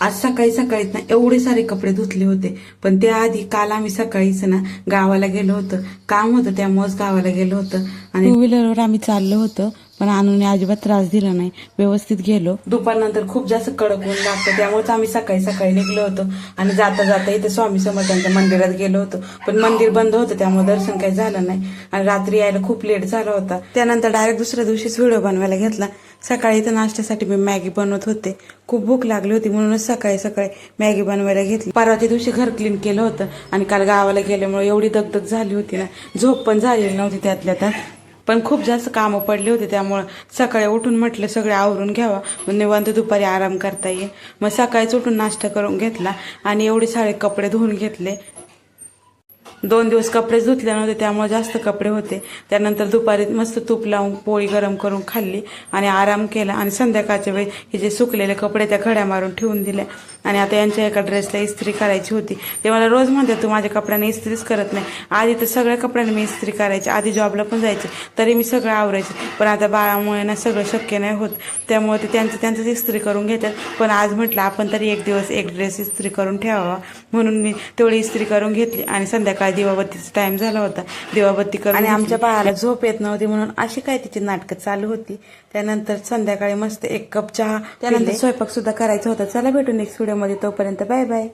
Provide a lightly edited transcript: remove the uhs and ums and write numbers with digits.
आज सकाळी सकाळीच ना एवढे सारे कपडे धुतले होते, पण त्याआधी काल आम्ही सकाळीच ना गावाला गेलो होतो. काम होतं त्यामुळेच गावाला गेलो होतो आणि टू व्हीलरवर आम्ही चाललो होतो. पण आणूने अजिबात त्रास दिला नाही, व्यवस्थित गेलो. दुपारनंतर खूप जास्त कडक ऊन लागतं, त्यामुळेच आम्ही सकाळी सकाळी निघलो होतो. आणि जाता जाता इथे स्वामी समर्थांच्या मंदिरात गेलो होतो, पण मंदिर बंद होतं त्यामुळे दर्शन काही झालं नाही. आणि रात्री यायला खूप लेट झाला होता. त्यानंतर डायरेक्ट दुसऱ्या दिवशीच व्हिडिओ बनवायला घेतला. सकाळी इथं नाश्त्यासाठी मी मॅगी बनवत होते. खूप भूक लागली होती म्हणूनच सकाळी सकाळी मॅगी बनवायला घेतली. परवाच्या दिवशी घर क्लीन केलं होतं आणि काल गावाला गेल्यामुळे एवढी दगदग झाली होती ना, झोप पण झालेली नव्हती त्यातल्या त्यात. पण खूप जास्त कामं पडले होते, त्यामुळं सकाळी उठून म्हटलं सगळे आवरून घ्यावा, मग निवांत दुपारी आराम करता येईल. मग सकाळीच उठून नाश्ता करून घेतला आणि एवढे सारे कपडे धुवून घेतले. 2 दिवस कपडेच धुतले नव्हते त्यामुळे जास्त कपडे होते. त्यानंतर दुपारी मस्त तूप लावून पोळी गरम करून खाल्ली आणि आराम केला. आणि संध्याकाळच्या वेळी हे जे सुकलेले कपडे त्या घड्या मारून ठेवून दिल्या. आणि आता यांच्या एका ड्रेसला इस्त्री करायची होती. ते मला रोज म्हणतात तू माझ्या कपड्यांना इस्त्रीच करत नाही. आधी तर सगळ्या कपड्यांना मी इस्त्री करायची, आधी जॉबला पण जायचे तरी मी सगळं आवरायचे. पण आता बाळामुळे ना सगळं शक्य नाही होत, त्यामुळे ते त्यांचंच इस्त्री करून घेतात. पण आज म्हटलं आपण तरी एक दिवस एक ड्रेस इस्त्री करून ठेवावा, म्हणून मी तेवढी इस्त्री करून घेतली. आणि संध्याकाळी दिवाबत्तीचा टाइम झाला होता, दिवाबत्ती करून. आणि आमच्या बाळाला झोप येत नव्हती म्हणून अशी काय तिची नाटकं चालू होती. त्यानंतर संध्याकाळी मस्त 1 कप चहा, त्यानंतर स्वयंपाक सुद्धा करायचा होता. चला भेटू नेक्स्ट व्हिडिओ मध्ये, तोपर्यंत बाय बाय.